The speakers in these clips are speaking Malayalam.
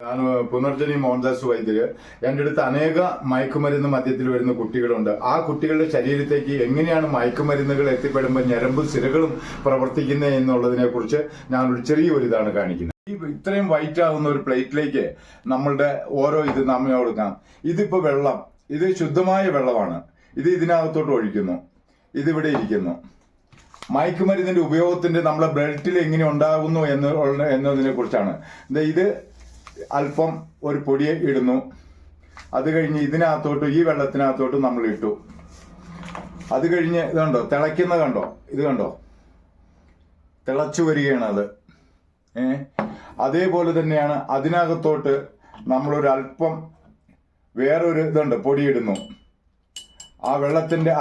ഞാൻ പുനർജനി മോഹൻദാസ് വൈദ്യര്. എൻ്റെ അടുത്ത് അനേക മയക്കുമരുന്ന് മദ്യത്തിൽ വരുന്ന കുട്ടികളുണ്ട്. ആ കുട്ടികളുടെ ശരീരത്തേക്ക് എങ്ങനെയാണ് മയക്കുമരുന്നുകൾ എത്തിപ്പെടുമ്പോൾ ഞരമ്പും സിരകളും പ്രവർത്തിക്കുന്നത് എന്നുള്ളതിനെ കുറിച്ച് ഞാനൊരു ചെറിയൊരു ഇതാണ് കാണിക്കുന്നത്. ഈ ഇത്രയും വൈറ്റ് ആകുന്ന ഒരു പ്ലേറ്റിലേക്ക് നമ്മളുടെ ഓരോ ഇത് നമ്മെ കൊടുക്കാം. ഇതിപ്പോ വെള്ളം, ഇത് ശുദ്ധമായ വെള്ളമാണ്. ഇത് ഇതിനകത്തോട്ട് ഒഴിക്കുന്നു. ഇതിവിടെ ഇരിക്കുന്നു. മയക്കുമരുന്നിന്റെ ഉപയോഗത്തിന്റെ നമ്മുടെ ബ്ലഡിൽ എങ്ങനെ ഉണ്ടാകുന്നു എന്നതിനെ കുറിച്ചാണ്. ഇത് അല്പം ഒരു പൊടിയെ ഇടുന്നു. അത് കഴിഞ്ഞ് ഇതിനകത്തോട്ട്, ഈ വെള്ളത്തിനകത്തോട്ട് നമ്മൾ ഇട്ടു. അത് കഴിഞ്ഞ് ഇത് കണ്ടോ, തിളയ്ക്കുന്ന കണ്ടോ, ഇത് കണ്ടോ, തിളച്ചു വരികയാണ് അത്. അതേപോലെ തന്നെയാണ് അതിനകത്തോട്ട് നമ്മളൊരു അല്പം വേറൊരു ഇതുണ്ട്, പൊടിയിടുന്നു. ആ വെള്ളത്തിന്റെ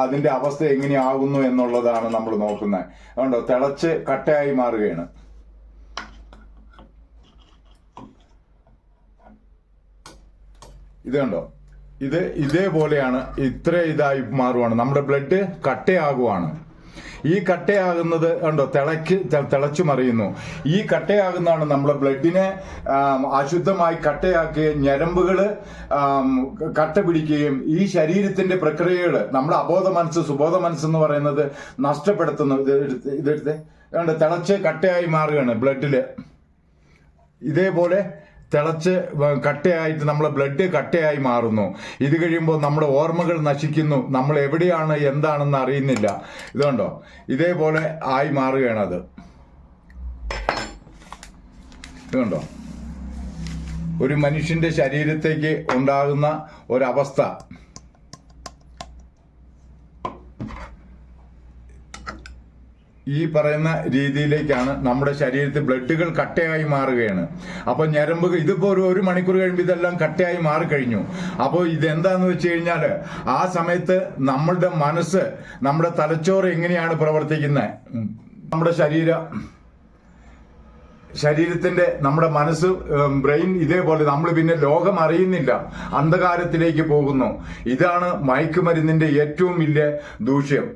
അതിന്റെ അവസ്ഥ എങ്ങനെയാകുന്നു എന്നുള്ളതാണ് നമ്മൾ നോക്കുന്നത്. അതുകൊണ്ടോ തിളച്ച് കട്ടയായി മാറുകയാണ്. ഇത് കണ്ടോ, ഇതേപോലെയാണ്. ഇതായി മാറുവാണ്, നമ്മുടെ ബ്ലഡ് കട്ടയാകുവാണ്. ഈ കട്ടയാകുന്നത് കണ്ടോ, തിളച്ചു മറിയുന്നു. ഈ കട്ടയാകുന്നതാണ് നമ്മുടെ ബ്ലഡിനെ അശുദ്ധമായി കട്ടയാക്കുകയും ഞരമ്പുകള് കട്ട പിടിക്കുകയും ഈ ശരീരത്തിന്റെ പ്രക്രിയകൾ നമ്മുടെ അബോധ മനസ്സ്, സുബോധ മനസ്സെന്ന് പറയുന്നത് നഷ്ടപ്പെടുത്തുന്നു. ഇതെടുത്ത് കണ്ടോ, തിളച്ച് കട്ടയായി മാറുകയാണ് ബ്ലഡില്. ഇതേപോലെ തിളച്ച് കട്ടയായിട്ട് നമ്മളെ ബ്ലഡ് കട്ടയായി മാറുന്നു. ഇത് കഴിയുമ്പോൾ നമ്മുടെ ഓർമ്മകൾ നശിക്കുന്നു. നമ്മൾ എവിടെയാണ് എന്താണെന്ന് അറിയുന്നില്ല. ഇതുകൊണ്ടോ ഇതേപോലെ ആയി മാറുകയാണ് അത്. ഇതുകൊണ്ടോ ഒരു മനുഷ്യന്റെ ശരീരത്തേക്ക് ഉണ്ടാകുന്ന ഒരവസ്ഥ. ഈ പറയുന്ന രീതിയിലേക്കാണ് നമ്മുടെ ശരീരത്തിൽ ബ്ലഡുകൾ കട്ടയായി മാറുകയാണ്. അപ്പൊ ഞരമ്പുകൾ ഇതിപ്പോ ഒരു മണിക്കൂർ കഴിയുമ്പോൾ ഇതെല്ലാം കട്ടയായി മാറിക്കഴിഞ്ഞു. അപ്പോൾ ഇതെന്താന്ന് വെച്ച് കഴിഞ്ഞാൽ ആ സമയത്ത് നമ്മളുടെ മനസ്സ്, നമ്മുടെ തലച്ചോറ് എങ്ങനെയാണ് പ്രവർത്തിക്കുന്നത്, നമ്മുടെ ശരീരത്തിന്റെ നമ്മുടെ മനസ്സ്, ബ്രെയിൻ ഇതേപോലെ നമ്മൾ പിന്നെ ലോകം അറിയുന്നില്ല, അന്ധകാരത്തിലേക്ക് പോകുന്നു. ഇതാണ് മയക്കുമരുന്നിന്റെ ഏറ്റവും വലിയ ദൂഷ്യം.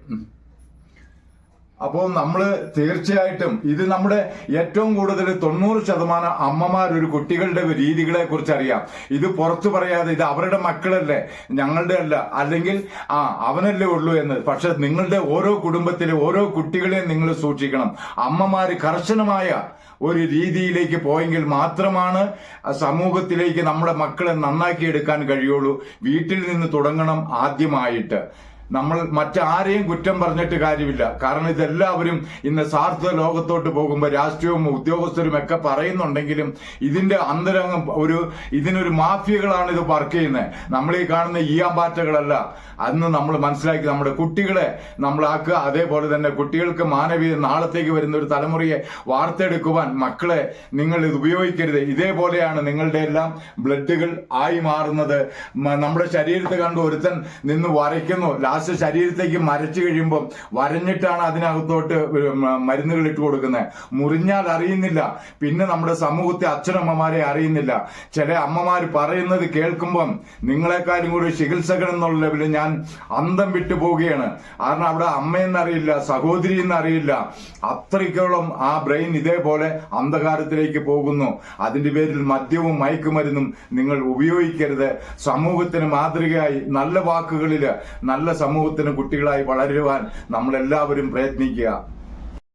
അപ്പോൾ നമ്മൾ തീർച്ചയായിട്ടും ഇത് നമ്മുടെ ഏറ്റവും കൂടുതൽ 90% അമ്മമാർ ഒരു കുട്ടികളുടെ രീതികളെ കുറിച്ച് അറിയാം. ഇത് പുറത്തു പറയാതെ ഇത് അവരുടെ മക്കളല്ലേ, ഞങ്ങളുടെ അല്ല, അല്ലെങ്കിൽ അവനല്ലേ ഉള്ളൂ എന്ന്. പക്ഷെ നിങ്ങളുടെ ഓരോ കുടുംബത്തിലെ ഓരോ കുട്ടികളെയും നിങ്ങൾ സൂക്ഷിക്കണം. അമ്മമാര് കർശനമായ ഒരു രീതിയിലേക്ക് പോയെങ്കിൽ മാത്രമാണ് സമൂഹത്തിലേക്ക് നമ്മുടെ മക്കളെ നന്നാക്കിയെടുക്കാൻ കഴിയുള്ളൂ. വീട്ടിൽ നിന്ന് തുടങ്ങണം ആദ്യമായിട്ട്. നമ്മൾ മറ്റാരെയും കുറ്റം പറഞ്ഞിട്ട് കാര്യമില്ല. കാരണം ഇതെല്ലാവരും ഇന്ന് സ്വാർത്ഥ ലോകത്തോട്ട് പോകുമ്പോൾ രാഷ്ട്രീയവും ഉദ്യോഗസ്ഥരും ഒക്കെ പറയുന്നുണ്ടെങ്കിലും ഇതിന്റെ അന്തരംഗം ഇതിനൊരു മാഫിയകളാണ് ഇത് വർക്ക് ചെയ്യുന്നത്. നമ്മൾ ഈ കാണുന്ന ഈയാമ്പാറ്റകളല്ല. അന്ന് നമ്മൾ മനസ്സിലാക്കി നമ്മുടെ കുട്ടികളെ നമ്മളാക്കുക. അതേപോലെ തന്നെ കുട്ടികൾക്ക് മാനവീയ നാളത്തേക്ക് വരുന്ന ഒരു തലമുറയെ വാർത്തെടുക്കുവാൻ മക്കളെ നിങ്ങൾ ഇത് ഉപയോഗിക്കരുത്. ഇതേപോലെയാണ് നിങ്ങളുടെ എല്ലാം ബ്ലഡുകൾ ആയി മാറുന്നത്. നമ്മുടെ ശരീരത്തെ കണ്ട് ഒരുത്തൻ നിന്ന് വരയ്ക്കുന്നു. ലാസ്റ്റ് ശരീരത്തേക്ക് മരച്ചു കഴിയുമ്പോൾ വരഞ്ഞിട്ടാണ് അതിനകത്തോട്ട് മരുന്നുകൾ ഇട്ട് കൊടുക്കുന്നത്. മുറിഞ്ഞാൽ അറിയുന്നില്ല. പിന്നെ നമ്മുടെ സമൂഹത്തെ അച്ഛനമ്മമാരെ അറിയുന്നില്ല. ചില അമ്മമാർ പറയുന്നത് കേൾക്കുമ്പം നിങ്ങളെക്കാളും കൂടി ചികിത്സകൻ എന്നുള്ള ലെവലിൽ ഞാൻ അന്തം വിട്ടു പോവുകയാണ്. കാരണം അവിടെ അമ്മയെന്നറിയില്ല, സഹോദരി എന്നറിയില്ല. അത്രയ്ക്കോളം ആ ബ്രെയിൻ ഇതേപോലെ അന്ധകാരത്തിലേക്ക് പോകുന്നു. അതിന്റെ പേരിൽ മദ്യവും മയക്കുമരുന്നും നിങ്ങൾ ഉപയോഗിക്കരുത്. സമൂഹത്തിന് മാതൃകയായി നല്ല വാക്കുകളില് നല്ല സമൂഹത്തിന് കുട്ടികളായി വളരുവാൻ നമ്മളെല്ലാവരും പ്രയത്നിക്കുക.